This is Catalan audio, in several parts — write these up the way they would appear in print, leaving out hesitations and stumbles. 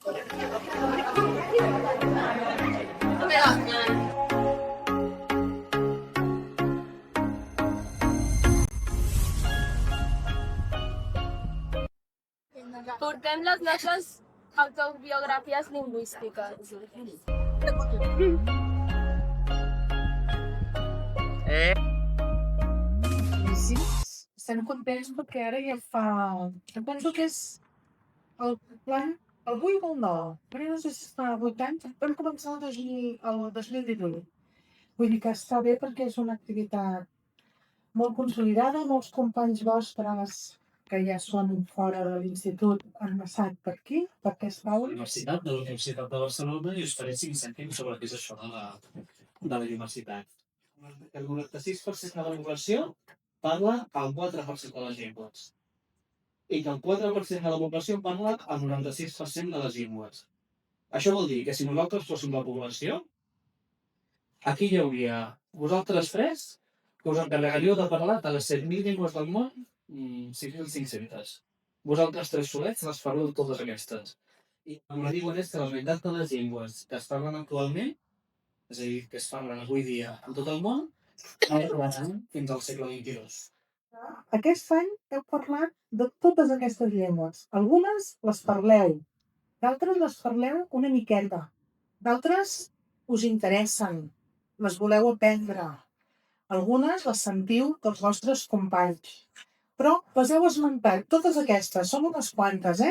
Portem les nostres autobiografies lingüístiques. Sí, estem contents perquè ara ja fa... Em penso que és l'any el 8 o el 9, però no sé si fa 8 anys. Vam començar el 2018. Vull dir que està bé perquè és una activitat molt consolidada. Molts companys vostres que ja són fora de l'institut han passat per aquí, per aquesta aula. Universitat de la Universitat de Barcelona i us faré 5 cèntims sobre què és això de la universitat. El 96% de la població parla el 4% de les llengües. I que el 4% de la població parla el 96% de les llengües. Això vol dir que si nosaltres fóssim la població, aquí hi hauria vosaltres tres que us encarregaríeu de parlar de les 7.000 llengües del món, 6.500. Vosaltres tres solets les parleu totes aquestes. I el que diuen és que la meitat de les llengües que es parlen actualment, és a dir, que es parlen avui dia en tot el món, arribaran fins al segle XXII. Aquest any heu parlat de totes aquestes llengües. Algunes les parleu, d'altres les parleu una miqueta, d'altres us interessen, les voleu aprendre. Algunes les sentiu dels vostres companys. Però les heu esmentat, totes aquestes, són unes quantes,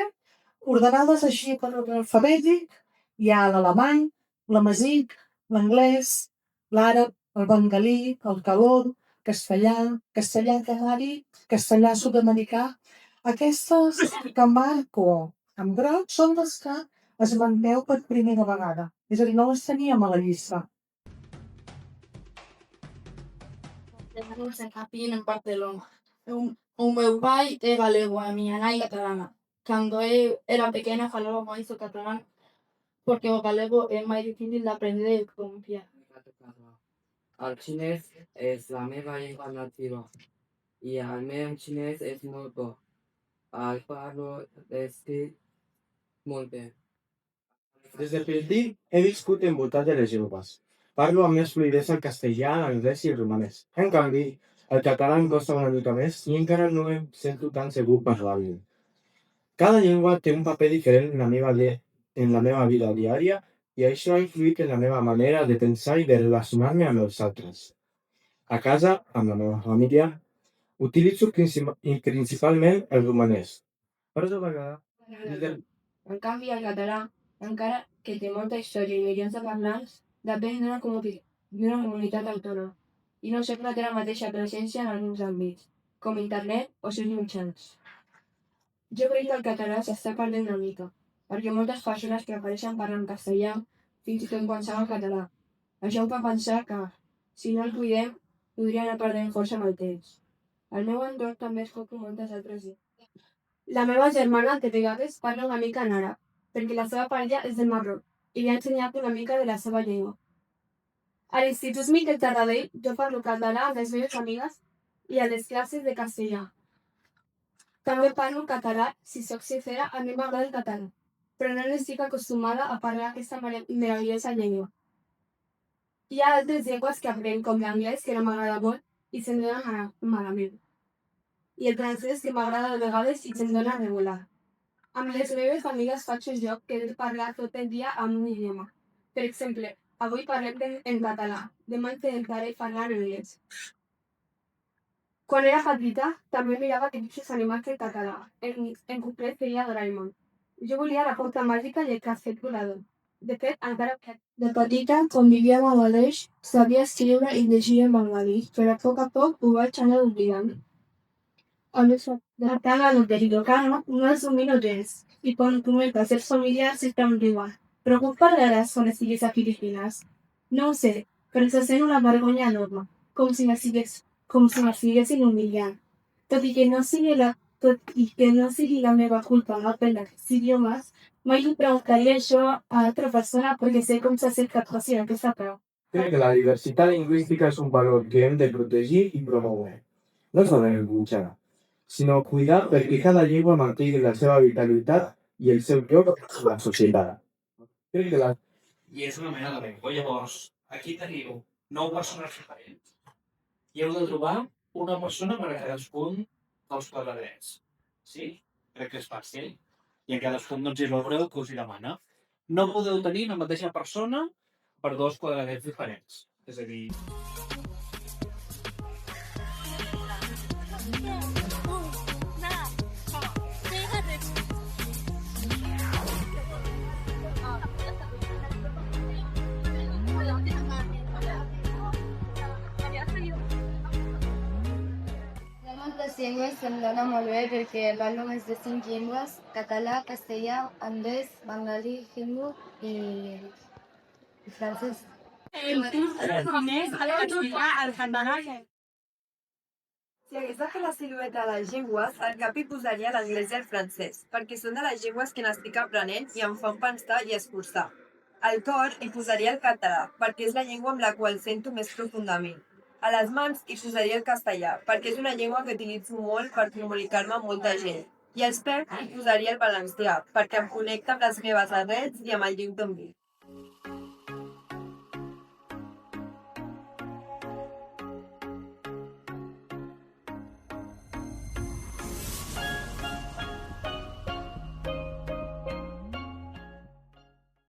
ordenades així per ordre alfabètic. Hi ha l'alemany, l'amazic, l'anglès, l'àrab, el bengalí, el calor, castellà canari, castellà sud-americà. Aquestes que marco amb groc són les que esmenteu per primera vegada. És a dir, no les teníem a la llista. Tenemos en Capín, en Barcelona. Un meu pai é galego e a miña nai catalana. Cando eu era pequena falaba máis o catalán porque o galego é máis difícil de aprender e pronunciar. El xinès és la meva llengua nativa i el meu xinès és molt bo. El parlo escrit molt bé. Des de petit he viscut envoltat de les llengües. Parlo amb més fluïdesa el castellà, l'anglès i el romanès. En canvi, el català em costa una mica més i encara no em sento tan segur parlant. Cada llengua té un paper diferent en la meva vida diària i això ha influït en la meva manera de pensar i de relacionar-me amb els altres. A casa, amb la meva família, utilitzo principalment el romanès. Però de vegades... En canvi, el català, encara que té molta història i milions de parlants, depèn d'una comunitat autònoma i no sempre té la mateixa presència en alguns àmbits, com internet o seus mitjans. Jo crec que el català s'està perdent una mica, perquè moltes persones que apareixen parlant castellà fins i tot quan saben català. Això em fa pensar que, si no el cuidem, podria anar perdent força amb el temps. Al meu entorn també escolto moltes altres llengües. La meva germana de vegades parla una mica en àrab, perquè la seva parella és del Marroc i li ha ensenyat una mica de la seva llengua. A l'Institut Miquel Tarradell jo parlo català amb les meves amigues i a les classes de castellà. També parlo català, si sóc sincera, a mi m'agrada el català, però no estic acostumada a parlar aquesta meravellosa llengua. Hi ha altres llengües que aprenc, com l'anglès, que no m'agrada molt i se'm dona malament. I el francès, que m'agrada de vegades i se'm dona regular. Amb les meves amigues faig el joc que he de parlar tot el dia amb un idioma. Per exemple, avui parlem en català, demà intentaré parlar en anglès. Quan era petita, també mirava dibuixos animats en català, en concret feia Doraemon. Jo volia la porta màgica i el casquet volador. De fet, encara de petita, quan vivia a Bangladesh, sabia escriure i llegir en bengalí, però a poc ho vaig anar oblidant. La lo americano no es un minutos y con tu hacer familiares están igual. Pero compararás con las sigues a Filipinas. No sé, pero se hacen una vergüenza enorme, como si las siguiesen humillando. Tot i que no sigui la meva culpa no aprendre aquests idiomes, mai li preguntaria això a altra persona perquè sé com s'ha fet captació en aquesta preu. Crec que la diversitat lingüística és un valor que hem de protegir i promoure. No solament rebutjar, sinó cuidar perquè cada llengua mantingui la seva vitalitat i el seu lloc a la societat. Crec que la I és una mena de llengua. Llavors, aquí teniu 9 persones diferents. I heu de trobar una persona per a cadascun dels quadradets. Sí? Crec que és fàcil. I en cadascun doncs hi veureu que us hi demana. No podeu tenir la mateixa persona per 2 quadradets diferents. És a dir, Hi ha moltes llengües que em dona molt bé perquè parlo més de 5 llengües: català, castellà, anglès, bengalí, hindi i francès. Si hagués de fer la silueta de les llengües, al cap hi posaria l'anglès i el francès, perquè són de les llengües que n'estic aprenent i em fan pensar i esforçar. Al cor hi posaria el català, perquè és la llengua amb la qual sento més profundament. A les mans hi posaria el castellà, perquè és una llengua que utilitzo molt per comunicar-me amb molta gent. I als peus hi posaria el valencià, perquè em connecta amb les meves arrels i amb el lloc d'on visc.